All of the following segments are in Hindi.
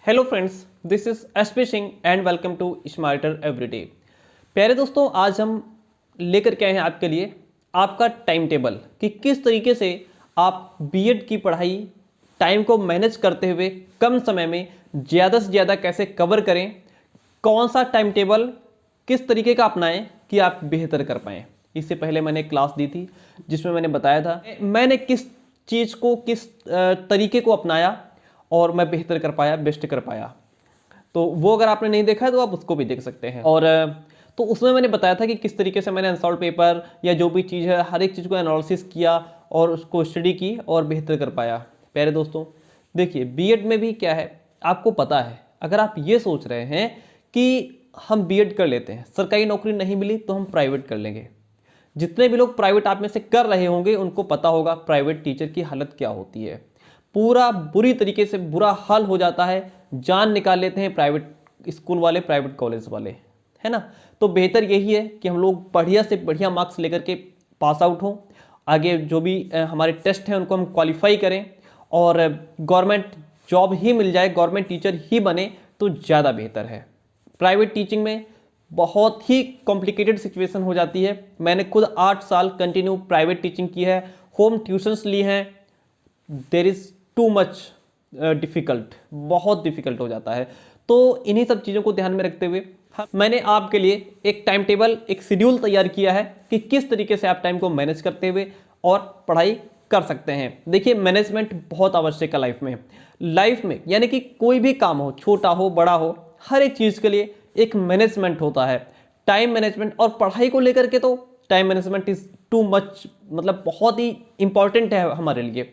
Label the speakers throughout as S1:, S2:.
S1: Hello friends, this is SP Singh and welcome to smarter everyday. प्यारे दोस्तों, आज हम लेकर के आए हैं आपके लिए आपका टाइम टेबल कि किस तरीके से आप बीएड की पढ़ाई टाइम को मैनेज करते हुए कम समय में ज़्यादा से ज़्यादा कैसे कवर करें, कौन सा टाइम टेबल किस तरीके का अपनाएं कि आप बेहतर कर पाएँ। इससे पहले मैंने एक क्लास दी थी जिसमें मैंने बताया था मैंने किस चीज़ को किस तरीके को अपनाया और मैं बेहतर कर पाया, बेस्ट कर पाया। तो वो अगर आपने नहीं देखा है तो आप उसको भी देख सकते हैं। और तो उसमें मैंने बताया था कि किस तरीके से मैंने अनसॉल्व पेपर या जो भी चीज़ है हर एक चीज़ को एनालिसिस किया और उसको स्टडी की और बेहतर कर पाया। प्यारे दोस्तों, देखिए बीएड में भी क्या है आपको पता है, अगर आप ये सोच रहे हैं कि हम बीएड कर लेते हैं, सरकारी नौकरी नहीं मिली तो हम प्राइवेट कर लेंगे। जितने भी लोग प्राइवेट आप में से कर रहे होंगे उनको पता होगा प्राइवेट टीचर की हालत क्या होती है। पूरा बुरी तरीके से बुरा हाल हो जाता है, जान निकाल लेते हैं प्राइवेट स्कूल वाले, प्राइवेट कॉलेज वाले, है ना। तो बेहतर यही है कि हम लोग बढ़िया से बढ़िया मार्क्स लेकर के पास आउट हों, आगे जो भी हमारे टेस्ट हैं उनको हम क्वालिफाई करें और गवर्नमेंट जॉब ही मिल जाए, गवर्नमेंट टीचर ही बने तो ज़्यादा बेहतर है। प्राइवेट टीचिंग में बहुत ही कॉम्प्लिकेटेड सिचुएशन हो जाती है। मैंने खुद 8 साल कंटिन्यू प्राइवेट टीचिंग की है, होम ट्यूशन्स ली हैं। There is too much difficult, बहुत डिफ़िकल्ट हो जाता है। तो इन्हीं सब चीज़ों को ध्यान में रखते हुए मैंने आपके लिए एक टाइम टेबल, एक शेड्यूल तैयार किया है कि किस तरीके से आप टाइम को मैनेज करते हुए और पढ़ाई कर सकते हैं। देखिए, मैनेजमेंट बहुत आवश्यक है लाइफ में, यानी कि कोई भी काम हो, छोटा हो बड़ा हो, हर एक चीज़ के लिए एक मैनेजमेंट होता है, टाइम मैनेजमेंट। और पढ़ाई को लेकर के तो time management is too much, मतलब बहुत ही इंपॉर्टेंट है हमारे लिए।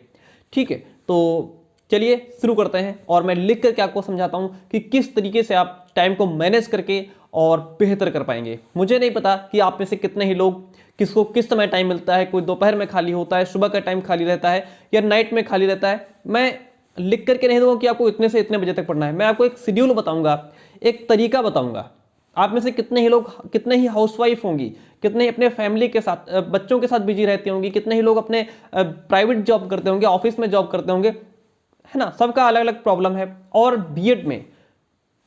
S1: ठीक है, तो चलिए शुरू करते हैं और मैं लिख करके आपको समझाता हूं कि किस तरीके से आप टाइम को मैनेज करके और बेहतर कर पाएंगे। मुझे नहीं पता कि आप में से कितने ही लोग किसको किस समय टाइम मिलता है, कोई दोपहर में खाली होता है, सुबह का टाइम खाली रहता है या नाइट में खाली रहता है। मैं लिख करके नहीं दूंगा कि आपको इतने से इतने बजे तक पढ़ना है, मैं आपको एक शेड्यूल बताऊंगा, एक तरीका बताऊंगा। आप में से कितने ही लोग, कितने ही हाउसवाइफ होंगी, कितने ही अपने फैमिली के साथ, बच्चों के साथ बिजी रहती होंगी, कितने ही लोग अपने प्राइवेट जॉब करते होंगे, ऑफिस में जॉब करते होंगे, है ना। सबका अलग अलग प्रॉब्लम है। और बीएड में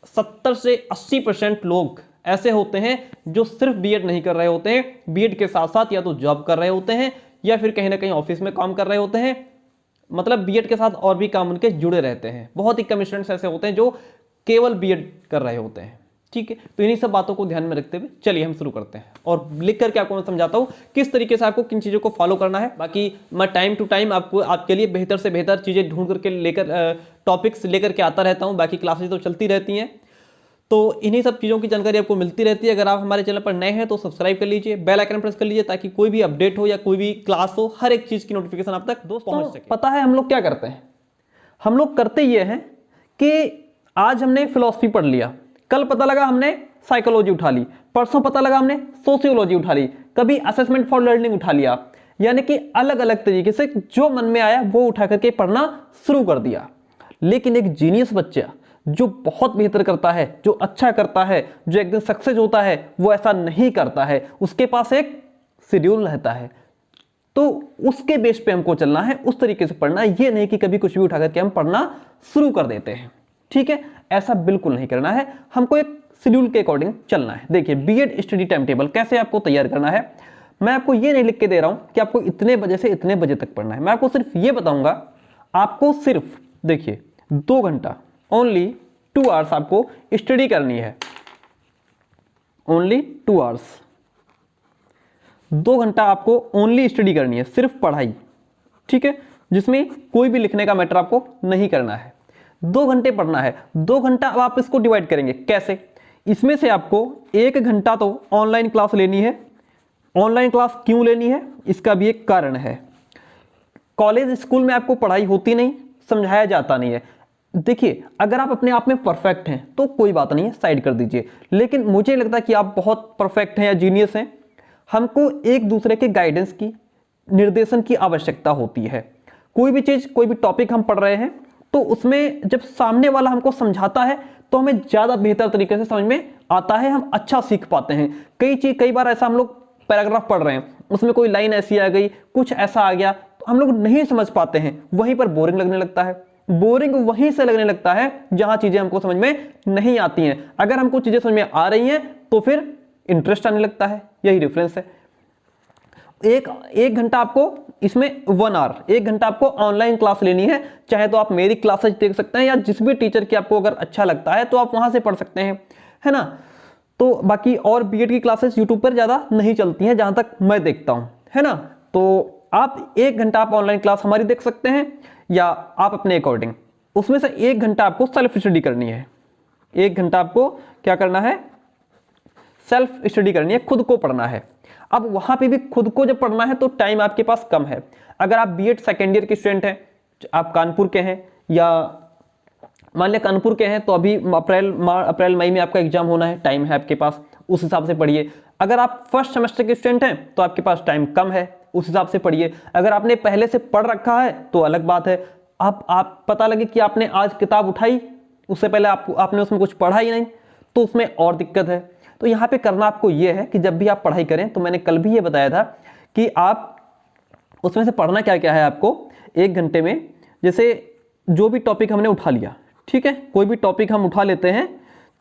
S1: 70 से 80% लोग ऐसे होते हैं जो सिर्फ बीएड नहीं कर रहे होते हैं, बीएड के साथ साथ या तो जॉब कर रहे होते हैं या फिर कहीं ना कहीं ऑफिस में काम कर रहे होते हैं। मतलब बीएड के साथ और भी काम उनके जुड़े रहते हैं। बहुत ही कम स्टूडेंट्स ऐसे होते हैं जो केवल बीएड कर रहे होते हैं। ठीक है, तो इन्हीं सब बातों को ध्यान में रखते हुए चलिए हम शुरू करते हैं और लिख करके आपको मैं समझाता हूं किस तरीके से आपको किन चीज़ों को फॉलो करना है। बाकी मैं टाइम टू टाइम आपको आपके लिए बेहतर से बेहतर चीज़ें ढूंढ करके लेकर टॉपिक्स लेकर के आता रहता हूं। बाकी क्लासेज तो चलती रहती हैं, तो इन्हीं सब चीज़ों की जानकारी आपको मिलती रहती है। अगर आप हमारे चैनल पर नए हैं तो सब्सक्राइब कर लीजिए, बेल आइकन प्रेस कर लीजिए ताकि कोई भी अपडेट हो या कोई भी क्लास हो, हर एक चीज़ की नोटिफिकेशन आप तक पहुंच सके। पता है हम लोग क्या करते हैं? हम लोग करते ये हैं कि आज हमने फिलॉसफी पढ़ लिया, कल पता लगा हमने साइकोलॉजी उठा ली, परसों पता लगा हमने सोशियोलॉजी उठा ली, कभी असेसमेंट फॉर लर्निंग उठा लिया। यानी कि अलग अलग तरीके से जो मन में आया वो उठा करके पढ़ना शुरू कर दिया। लेकिन एक जीनियस बच्चा जो बहुत बेहतर करता है, जो अच्छा करता है, जो एक दिन सक्सेस होता है, वो ऐसा नहीं करता है। उसके पास एक शेड्यूल रहता है, तो उसके बेस पे हमको चलना है, उस तरीके से पढ़ना है। ये नहीं कि कभी कुछ भी उठा करके हम पढ़ना शुरू कर देते हैं। ठीक है, ऐसा बिल्कुल नहीं करना है, हमको एक शेड्यूल के अकॉर्डिंग चलना है। देखिए, बीएड स्टडी टाइम टेबल कैसे आपको तैयार करना है, मैं आपको ये नहीं लिख के दे रहा हूं कि आपको इतने बजे से इतने बजे तक पढ़ना है। मैं आपको सिर्फ ये बताऊंगा, आपको सिर्फ देखिए 2 घंटा, ओनली 2 आवर्स आपको स्टडी करनी है। ओनली 2 आवर्स, 2 घंटा आपको ओनली स्टडी करनी है, सिर्फ पढ़ाई। ठीक है, जिसमें कोई भी लिखने का मैटर आपको नहीं करना है। 2 घंटे पढ़ना है। 2 घंटा अब आप इसको डिवाइड करेंगे कैसे? इसमें से आपको 1 घंटा तो ऑनलाइन क्लास लेनी है। ऑनलाइन क्लास क्यों लेनी है, इसका भी एक कारण है। कॉलेज स्कूल में आपको पढ़ाई होती नहीं, समझाया जाता नहीं है। देखिए, अगर आप अपने आप में परफेक्ट हैं तो कोई बात नहीं है, साइड कर दीजिए। लेकिन मुझे लगता है कि आप बहुत परफेक्ट हैं या जीनियस हैं। हमको एक दूसरे के गाइडेंस की, निर्देशन की आवश्यकता होती है। कोई भी चीज़, कोई भी टॉपिक हम पढ़ रहे हैं तो उसमें जब सामने वाला हमको समझाता है तो हमें ज़्यादा बेहतर तरीके से समझ में आता है, हम अच्छा सीख पाते हैं। कई बार ऐसा हम लोग पैराग्राफ पढ़ रहे हैं, उसमें कोई लाइन ऐसी आ गई, कुछ ऐसा आ गया तो हम लोग नहीं समझ पाते हैं, वहीं पर बोरिंग लगने लगता है। बोरिंग वहीं से लगने लगता है जहां चीजें हमको समझ में नहीं आती हैं। अगर हमको चीजें समझ में आ रही हैं तो फिर इंटरेस्ट आने लगता है। यही डिफरेंस है। एक घंटा आपको इसमें 1 आवर, 1 घंटा आपको ऑनलाइन क्लास लेनी है। चाहे तो आप मेरी क्लासेज देख सकते हैं या जिस भी टीचर की आपको अगर अच्छा लगता है तो आप वहां से पढ़ सकते हैं, है ना। तो बाकी और बीएड की क्लासेस यूट्यूब पर ज्यादा नहीं चलती हैं जहां तक मैं देखता हूं, है ना। तो आप 1 घंटा आप ऑनलाइन क्लास हमारी देख सकते हैं या आप अपने अकॉर्डिंग, उसमें से 1 घंटा आपको सेल्फ स्टडी करनी है। 1 घंटा आपको क्या करना है, सेल्फ स्टडी करनी है, खुद को पढ़ना है। अब वहां पे भी खुद को जब पढ़ना है तो टाइम आपके पास कम है। अगर आप बीएड सेकेंड ईयर के स्टूडेंट हैं, आप कानपुर के हैं या मान लिया कानपुर के हैं, तो अभी अप्रैल मई में आपका एग्जाम होना है, टाइम है आपके पास, उस हिसाब से पढ़िए। अगर आप फर्स्ट सेमेस्टर के स्टूडेंट हैं तो आपके पास टाइम कम है, उस हिसाब से पढ़िए। अगर आपने पहले से पढ़ रखा है तो अलग बात है। आप पता लगे कि आपने आज किताब उठाई, उससे पहले आपने उसमें कुछ पढ़ा ही नहीं, तो उसमें और दिक्कत है। तो यहाँ पे करना आपको ये है कि जब भी आप पढ़ाई करें, तो मैंने कल भी ये बताया था कि आप उसमें से पढ़ना क्या क्या है आपको 1 घंटे में। जैसे जो भी टॉपिक हमने उठा लिया, ठीक है, कोई भी टॉपिक हम उठा लेते हैं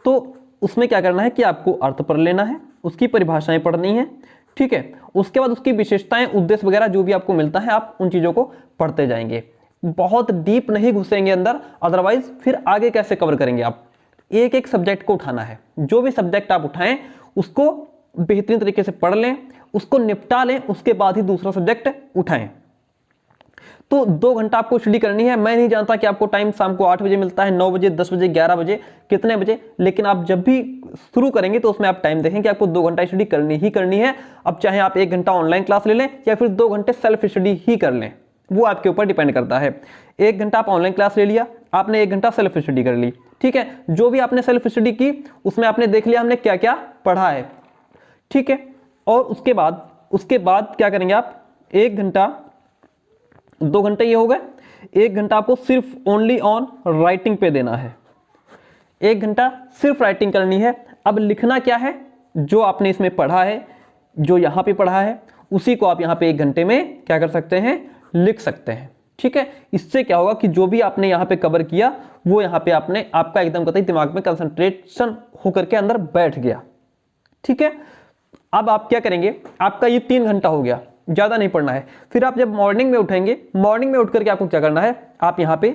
S1: तो उसमें क्या करना है कि आपको अर्थ पढ़ लेना है, उसकी परिभाषाएं पढ़नी है, ठीक है। उसके बाद उसकी विशेषताएं, उद्देश्य वगैरह जो भी आपको मिलता है आप उन चीज़ों को पढ़ते जाएंगे। बहुत डीप नहीं घुसेंगे अंदर, अदरवाइज फिर आगे कैसे कवर करेंगे आप। एक एक सब्जेक्ट को उठाना है, जो भी सब्जेक्ट आप उठाएं उसको बेहतरीन तरीके से पढ़ लें, उसको निपटा लें, उसके बाद ही दूसरा सब्जेक्ट उठाएं। तो 2 घंटा आपको स्टडी करनी है। मैं नहीं जानता कि आपको टाइम शाम को 8 बजे मिलता है, 9 बजे, 10 बजे, 11 बजे, कितने बजे, लेकिन आप जब भी शुरू करेंगे तो उसमें आप टाइम देखें कि आपको 2 घंटा स्टडी करनी ही करनी है। अब चाहे आप 1 घंटा ऑनलाइन क्लास ले लें या फिर 2 घंटे सेल्फ स्टडी ही कर लें, वो आपके ऊपर डिपेंड करता है। 1 घंटा आप ऑनलाइन क्लास ले लिया, आपने 1 घंटा सेल्फ स्टडी कर ली, ठीक है। जो भी आपने सेल्फ स्टडी की उसमें आपने देख लिया हमने क्या क्या पढ़ा है, ठीक है। और उसके बाद क्या करेंगे आप, 1 घंटा, 2 घंटे ये हो गए, 1 घंटा आपको सिर्फ ओनली ऑन राइटिंग पे देना है। 1 घंटा सिर्फ राइटिंग करनी है। अब लिखना क्या है, जो आपने इसमें पढ़ा है, जो यहाँ पे पढ़ा है, उसी को आप यहाँ पे 1 घंटे में क्या कर सकते हैं, लिख सकते हैं, ठीक है। इससे क्या होगा कि जो भी आपने यहाँ पे कवर किया वो यहाँ पे आपका एकदम कतई दिमाग में कंसंट्रेशन होकर के अंदर बैठ गया, ठीक है। अब आप क्या करेंगे, आपका ये 3 घंटा हो गया, ज्यादा नहीं पढ़ना है। फिर आप जब मॉर्निंग में उठेंगे, मॉर्निंग में उठ करके आपको क्या करना है, आप यहाँ पे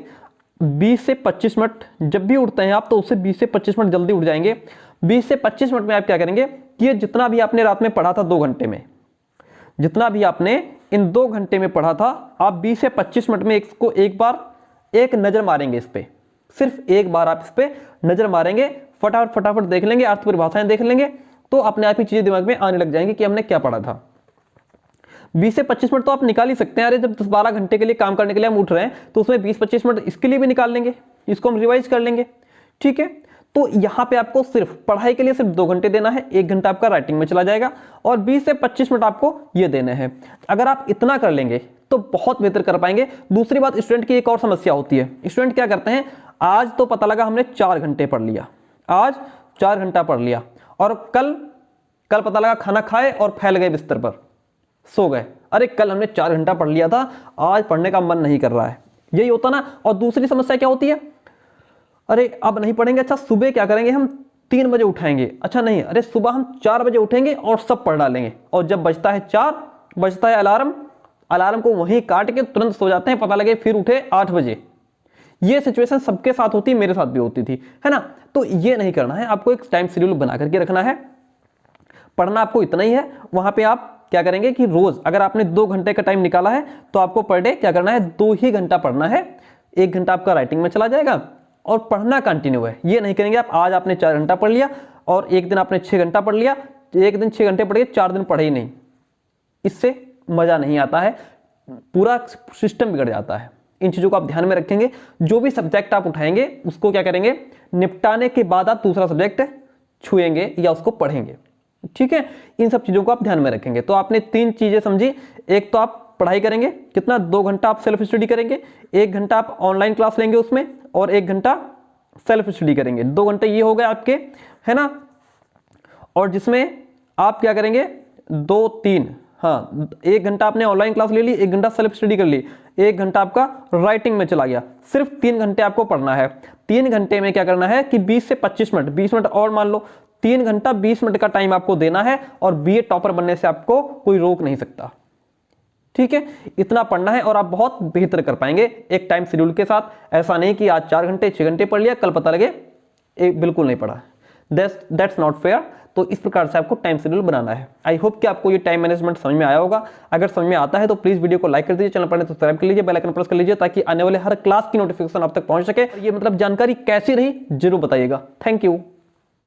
S1: 20 से 25 मिनट, जब भी उठते हैं आप तो उससे 20 से 25 मिनट जल्दी उठ जाएंगे। 20 से 25 मिनट में आप क्या करेंगे कि ये जितना भी आपने रात में पढ़ा था 2 घंटे में, जितना भी आपने इन 2 घंटे में पढ़ा था, आप 20 से 25 मिनट में इसको एक नजर मारेंगे। इस पे सिर्फ एक बार आप इस पे नजर मारेंगे, फटाफट देख लेंगे, अर्थ परिभाषाएं देख लेंगे, तो अपने आप ही चीजें दिमाग में आने लग जाएंगी कि हमने क्या पढ़ा था। 20 से 25 मिनट तो आप निकाल ही सकते हैं। अरे जब 10-12 घंटे के लिए काम करने के लिए हम उठ रहे हैं तो उसमें 20-25 मिनट इसके लिए भी निकाल लेंगे, इसको हम रिवाइज कर लेंगे, ठीक है। तो यहाँ पे आपको सिर्फ पढ़ाई के लिए सिर्फ 2 घंटे देना है, 1 घंटा आपका राइटिंग में चला जाएगा और 20 से 25 मिनट आपको ये देने हैं। अगर आप इतना कर लेंगे तो बहुत बेहतर कर पाएंगे। दूसरी बात, स्टूडेंट की एक और समस्या होती है। स्टूडेंट क्या करते हैं, आज तो पता लगा हमने 4 घंटे पढ़ लिया, आज 4 घंटा पढ़ लिया, और कल पता लगा खाना खाए और फैल गए बिस्तर पर, सो गए। अरे कल हमने 4 घंटा पढ़ लिया था, आज पढ़ने का मन नहीं कर रहा है, यही होता ना। और दूसरी समस्या क्या होती है, अरे अब नहीं पढ़ेंगे, अच्छा सुबह क्या करेंगे, हम 3 बजे उठाएंगे, अच्छा नहीं, अरे सुबह हम 4 बजे उठेंगे और सब पढ़ डालेंगे, और जब बजता है 4, बजता है अलार्म को वहीं काट के तुरंत सो जाते हैं, पता लगे फिर उठे 8 बजे। ये सिचुएशन सबके साथ होती है, मेरे साथ भी होती थी, है ना। तो ये नहीं करना है, आपको एक टाइम शेड्यूल बना करके रखना है। पढ़ना आपको इतना ही है। वहां पे आप क्या करेंगे कि रोज अगर आपने 2 घंटे का टाइम निकाला है तो आपको पर डे क्या करना है, 2 ही घंटा पढ़ना है। 1 घंटा आपका राइटिंग में चला जाएगा और पढ़ना कंटिन्यू है। ये नहीं करेंगे आप आज आपने 4 घंटा पढ़ लिया और एक दिन आपने 6 घंटा पढ़ लिया, एक दिन 6 घंटे पढ़ के 4 दिन पढ़े ही नहीं, इससे मजा नहीं आता है, पूरा सिस्टम बिगड़ जाता है। इन चीजों को आप ध्यान में रखेंगे। जो भी सब्जेक्ट आप उठाएंगे उसको क्या करेंगे, निपटाने के बाद आप दूसरा सब्जेक्ट छुएंगे या उसको पढ़ेंगे, ठीक है। इन सब चीजों को आप ध्यान में रखेंगे। तो आपने 3 चीजें समझी। एक तो आप पढ़ाई करेंगे कितना, 2 घंटा आप सेल्फ स्टडी करेंगे, 1 घंटा आप ऑनलाइन क्लास लेंगे उसमें, और 1 घंटा सेल्फ स्टडी करेंगे। 2 घंटे ये हो गए आपके, है ना। और जिसमें आप क्या करेंगे, 2-3 हाँ, 1 घंटा आपने ऑनलाइन क्लास ले ली, 1 घंटा सेल्फ स्टडी कर ली, 1 घंटा आपका राइटिंग में चला गया, सिर्फ 3 घंटे आपको पढ़ना है। 3 घंटे में क्या करना है कि 20 से 25 मिनट, 20 मिनट और मान लो, 3 घंटा 20 मिनट का टाइम आपको देना है और बीए टॉपर बनने से आपको कोई रोक नहीं सकता। ठीक है, इतना पढ़ना है और आप बहुत बेहतर कर पाएंगे एक टाइम शेड्यूल के साथ। ऐसा नहीं कि आज 4 घंटे 6 घंटे पढ़ लिया, कल पता लगे एक बिल्कुल नहीं पढ़ा। That's not fair. तो इस प्रकार से आपको टाइम शेड्यूल बनाना है। आई होप कि आपको ये टाइम मैनेजमेंट समझ में आया होगा। अगर समझ में आता है तो प्लीज वीडियो को लाइक कर दीजिए, चैनल पर सब्सक्राइब कर लीजिए, बेल आइकन प्रेस कर लीजिए ताकि आने वाले हर क्लास की नोटिफिकेशन आप तक पहुंच सके। ये मतलब जानकारी कैसी रही जरूर बताइएगा। Thank you.